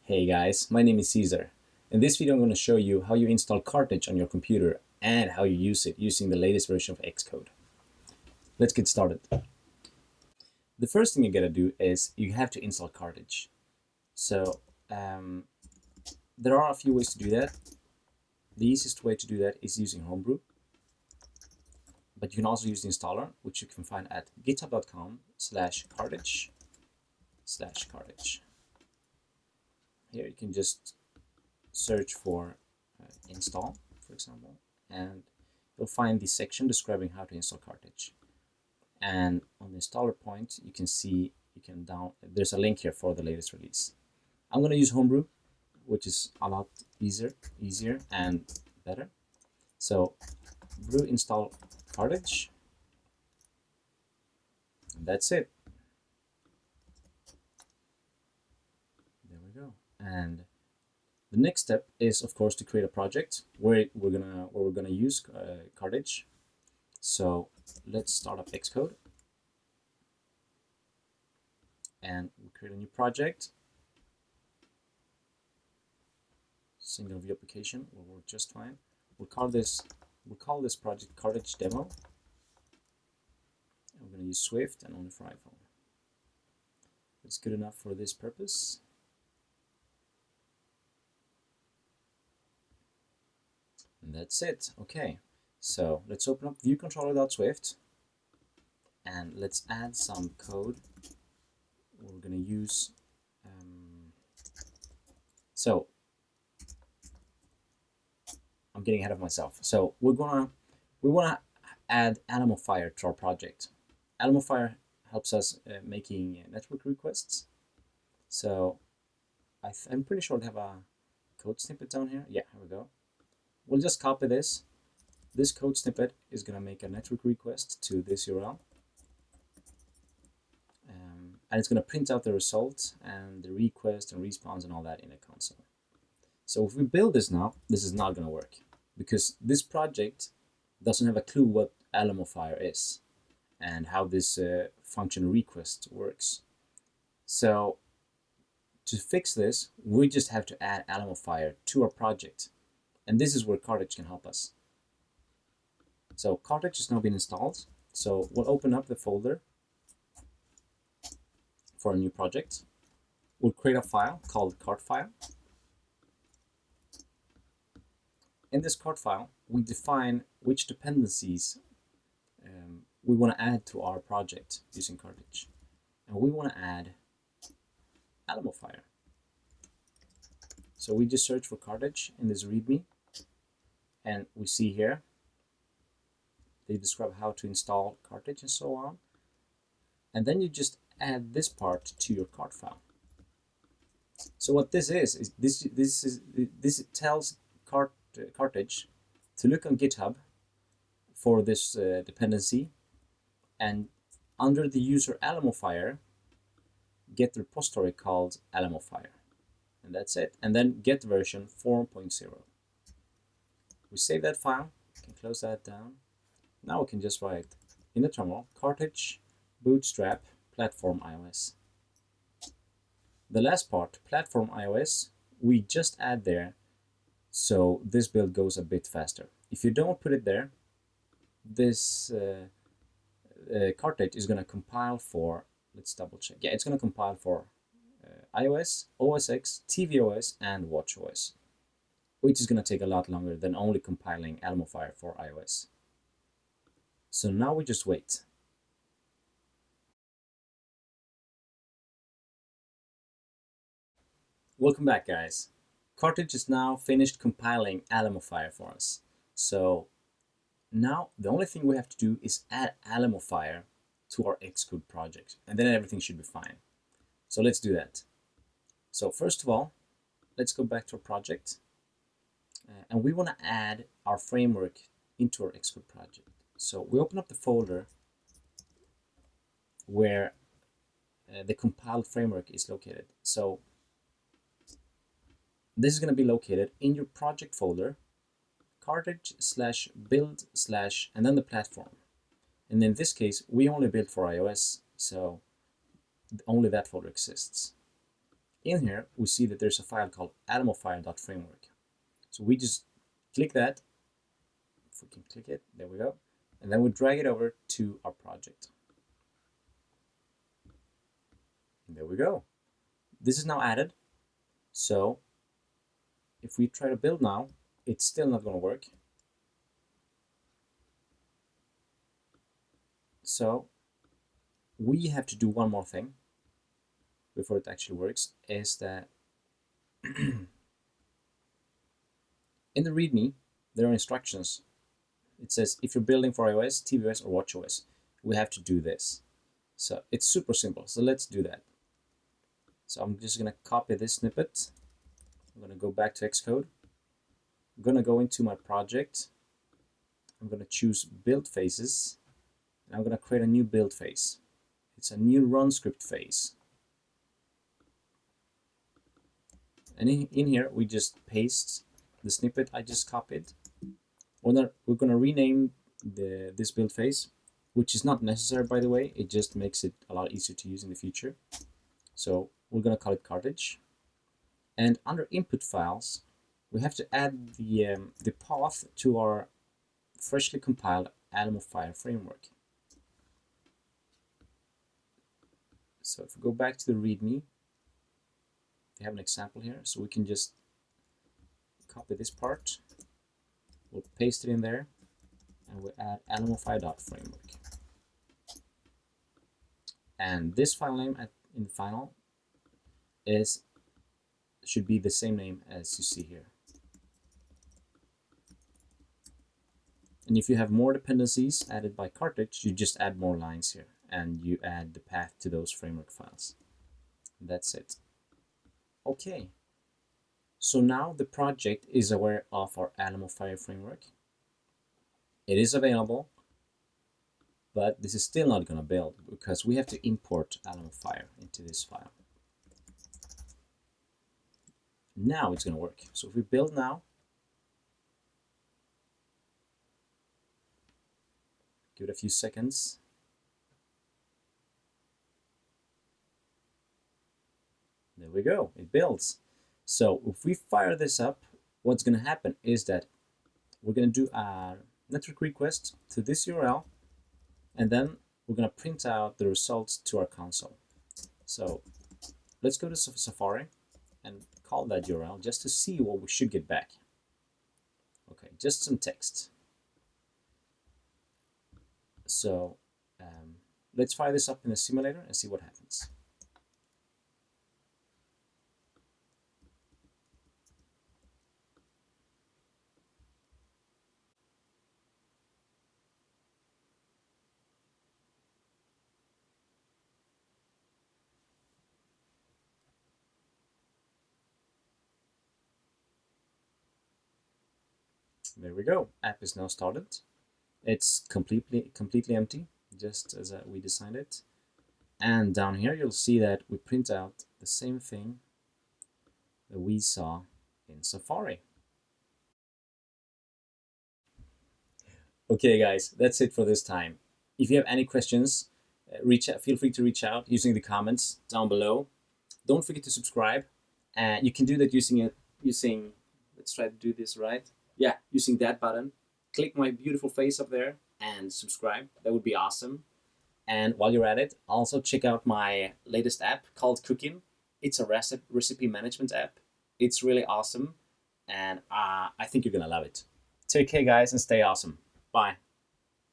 Hey guys, my name is Caesar. In this video I'm going to show you how you install Carthage on your computer and how you use it using the latest version of Xcode. Let's get started. The first thing you gotta do is you have to install Carthage. So there are a few ways to do that. The easiest way to do that is using Homebrew, but you can also use the installer, which you can find at github.com/cartage/cartage. Here you can just search for install, for example, and you'll find the section describing how to install Carthage. And on the installer point, you can see there's a link here for the latest release. I'm going to use Homebrew, which is a lot easier and better. So brew install Carthage, and that's it. There we go. And the next step is, of course, to create a project where we're gonna use Carthage. So let's start up Xcode and we'll create a new project. Single view application will work just fine. We'll call this project Carthage demo. And we're gonna use Swift and only for iPhone. That's good enough for this purpose. And that's it. Okay, so let's open up viewcontroller.swift and let's add some code. We're going to use so I'm getting ahead of myself. So we want to add Alamo Fire to our project. Alamo Fire helps us making network requests. So I'm pretty sure I have a code snippet down here. Yeah, here we go. We'll just copy this. This code snippet is going to make a network request to this URL. And it's going to print out the result and the request and response and all that in the console. So if we build this now, this is not going to work because this project doesn't have a clue what Alamo Fire is and how this function request works. So to fix this, we just have to add Alamo Fire to our project. And this is where Carthage can help us. So Carthage has now been installed. So we'll open up the folder for a new project. We'll create a file called cart file. In this cart file, we define which dependencies we want to add to our project using Carthage. And we want to add Alamo Fire. So we just search for Carthage in this README. And we see here, they describe how to install Carthage and so on. And then you just add this part to your cart file. So what this is this tells Carthage to look on GitHub for this dependency, and under the user Alamo Fire, get the repository called Alamo Fire, and that's it. And then get version 4.0. We save that file. We can close that down. Now we can just write in the terminal Carthage bootstrap platform iOS. The last part, platform iOS, we just add there so this build goes a bit faster. If you don't put it there, this Carthage is going to compile for, let's double check. Yeah, it's going to compile for iOS, OS X, tvOS, and watchOS, which is going to take a lot longer than only compiling Alamo Fire for iOS. So now we just wait. Welcome back, guys. Carthage is now finished compiling Alamo Fire for us. So now the only thing we have to do is add Alamo Fire to our Xcode project, and then everything should be fine. So let's do that. So first of all, let's go back to our project. And we want to add our framework into our Xcode project. So we open up the folder where the compiled framework is located. So this is going to be located in your project folder, cartage/build/ and then the platform. And in this case, we only built for iOS, so only that folder exists. in here, we see that there's a file called alamo.file.framework. So we just click that. If we can click it, there we go. And then we drag it over to our project. And there we go. This is now added. So if we try to build now, it's still not going to work. So we have to do one more thing before it actually works, is that in the README, there are instructions. It says if you're building for iOS, tvOS, or watchOS, we have to do this. So it's super simple. So let's do that. So I'm just going to copy this snippet. I'm going to go back to Xcode. I'm going to go into my project. I'm going to choose build phases. And I'm going to create a new build phase. It's a new run script phase. And in here, we just paste the snippet I just copied. We're going to rename this build phase, which is not necessary, by the way. It just makes it a lot easier to use in the future. So we're going to call it Carthage. And under input files, we have to add the path to our freshly compiled Alamo file framework. So if we go back to the README, we have an example here, so we can just copy this part, we'll paste it in there, and we'll add alamo.file.framework. And this file name in the final should be the same name as you see here. And if you have more dependencies added by Carthage, you just add more lines here, and you add the path to those framework files. That's it. Okay, so now the project is aware of our Alamo file framework. It is available, but this is still not going to build because we have to import Alamo file into this file. Now it's going to work. So if we build now, give it a few seconds. There we go, it builds. So if we fire this up, what's going to happen is that we're going to do a network request to this URL, and then we're going to print out the results to our console. So let's go to Safari and call that URL just to see what we should get back. Okay, just some text. So let's fire this up in the simulator and see what happens. There we go. App is now started. It's completely empty, just as we designed it. And down here, you'll see that we print out the same thing that we saw in Safari. Okay, guys, that's it for this time. If you have any questions, feel free to reach out using the comments down below. Don't forget to subscribe. You can do that using let's try to do this right. Yeah, using that button. Click my beautiful face up there and subscribe. That would be awesome. And while you're at it, also check out my latest app called Cooking. It's a recipe management app. It's really awesome, and I think you're gonna love it. Take care, guys, and stay awesome. Bye.